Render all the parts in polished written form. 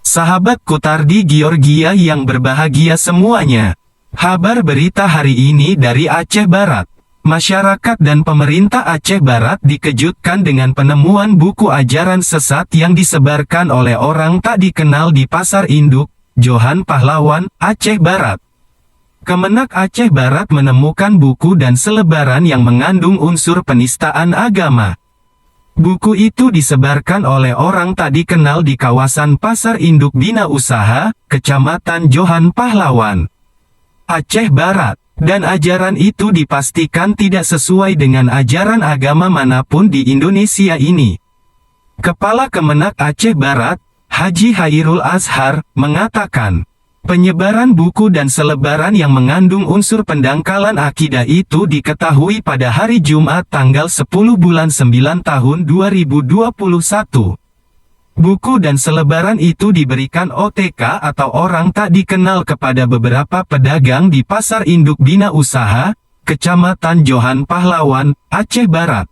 Sahabat Kutardi Georgia yang berbahagia semuanya. Kabar berita hari ini dari Aceh Barat. Masyarakat dan pemerintah Aceh Barat dikejutkan dengan penemuan buku ajaran sesat yang disebarkan oleh orang tak dikenal di Pasar Induk, Johan Pahlawan, Aceh Barat. Kemenak Aceh Barat menemukan buku dan selebaran yang mengandung unsur penistaan agama. Buku itu disebarkan oleh orang tak dikenal di kawasan Pasar Induk Bina Usaha, Kecamatan Johan Pahlawan, Aceh Barat, dan ajaran itu dipastikan tidak sesuai dengan ajaran agama manapun di Indonesia ini. Kepala Kemenak Aceh Barat, Haji Hairul Azhar, mengatakan, penyebaran buku dan selebaran yang mengandung unsur pendangkalan akidah itu diketahui pada hari Jumat tanggal 10 bulan 9 tahun 2021. Buku dan selebaran itu diberikan OTK atau orang tak dikenal kepada beberapa pedagang di Pasar Induk Bina Usaha, Kecamatan Johan Pahlawan, Aceh Barat.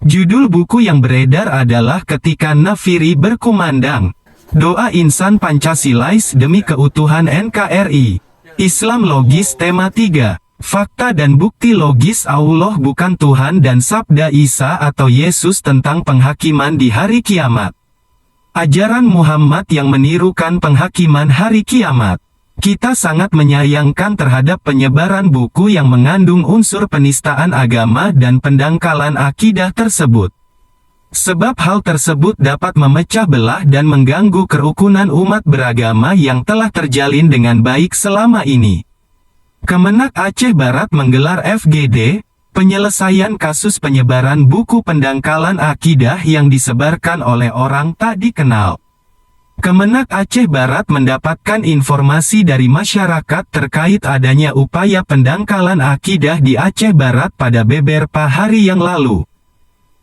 Judul buku yang beredar adalah Ketika Nafiri Berkumandang, Doa Insan Pancasilais Demi Keutuhan NKRI. Islam Logis Tema 3. Fakta dan bukti logis Allah bukan Tuhan dan Sabda Isa atau Yesus tentang penghakiman di hari kiamat. Ajaran Muhammad yang menirukan penghakiman hari kiamat. Kita sangat menyayangkan terhadap penyebaran buku yang mengandung unsur penistaan agama dan pendangkalan akidah tersebut. Sebab hal tersebut dapat memecah belah dan mengganggu kerukunan umat beragama yang telah terjalin dengan baik selama ini. Kemenak Aceh Barat menggelar FGD, penyelesaian kasus penyebaran buku pendangkalan akidah yang disebarkan oleh orang tak dikenal. Kemenak Aceh Barat mendapatkan informasi dari masyarakat terkait adanya upaya pendangkalan akidah di Aceh Barat pada beberapa hari yang lalu.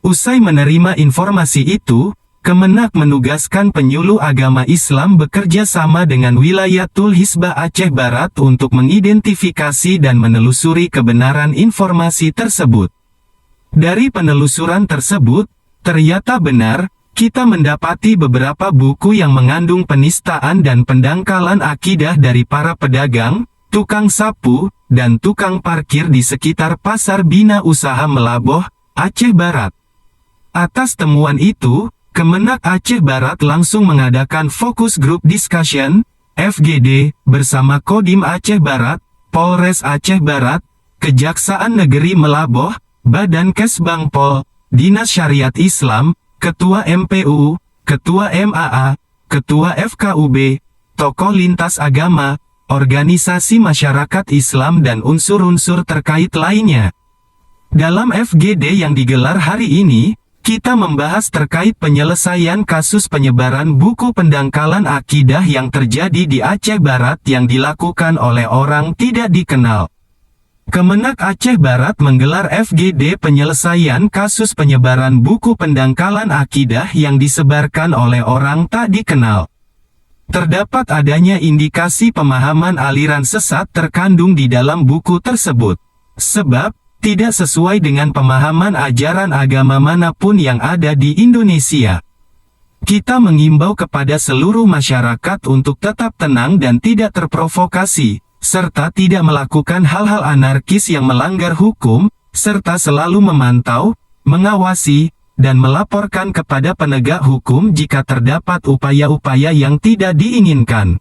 Usai menerima informasi itu, Kemenak menugaskan penyuluh agama Islam bekerja sama dengan Wilayatul Hizbah Aceh Barat untuk mengidentifikasi dan menelusuri kebenaran informasi tersebut. Dari penelusuran tersebut, ternyata benar, kita mendapati beberapa buku yang mengandung penistaan dan pendangkalan akidah dari para pedagang, tukang sapu, dan tukang parkir di sekitar Pasar Bina Usaha Melaboh, Aceh Barat. Atas temuan itu, Kemenak Aceh Barat langsung mengadakan Focus Group Discussion, FGD, bersama Kodim Aceh Barat, Polres Aceh Barat, Kejaksaan Negeri Melaboh, Badan Kesbangpol, Dinas Syariat Islam, Ketua MPU, Ketua MAA, Ketua FKUB, tokoh lintas agama, organisasi masyarakat Islam dan unsur-unsur terkait lainnya. Dalam FGD yang digelar hari ini, kita membahas terkait penyelesaian kasus penyebaran buku pendangkalan akidah yang terjadi di Aceh Barat yang dilakukan oleh orang tidak dikenal. Kemenak Aceh Barat menggelar FGD penyelesaian kasus penyebaran buku pendangkalan akidah yang disebarkan oleh orang tak dikenal. Terdapat adanya indikasi pemahaman aliran sesat terkandung di dalam buku tersebut. Sebab, tidak sesuai dengan pemahaman ajaran agama manapun yang ada di Indonesia. Kita mengimbau kepada seluruh masyarakat untuk tetap tenang dan tidak terprovokasi, serta tidak melakukan hal-hal anarkis yang melanggar hukum, serta selalu memantau, mengawasi, dan melaporkan kepada penegak hukum jika terdapat upaya-upaya yang tidak diinginkan.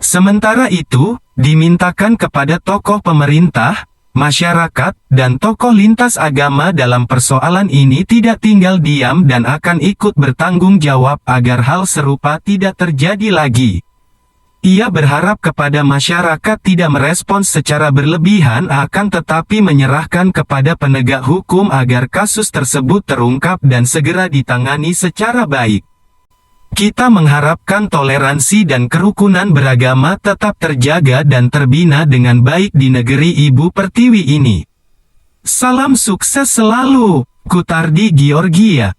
Sementara itu, dimintakan kepada tokoh pemerintah, masyarakat, dan tokoh lintas agama dalam persoalan ini tidak tinggal diam dan akan ikut bertanggung jawab agar hal serupa tidak terjadi lagi. Ia berharap kepada masyarakat tidak merespons secara berlebihan akan tetapi menyerahkan kepada penegak hukum agar kasus tersebut terungkap dan segera ditangani secara baik. Kita mengharapkan toleransi dan kerukunan beragama tetap terjaga dan terbina dengan baik di negeri Ibu Pertiwi ini. Salam sukses selalu, Kutardi Georgia.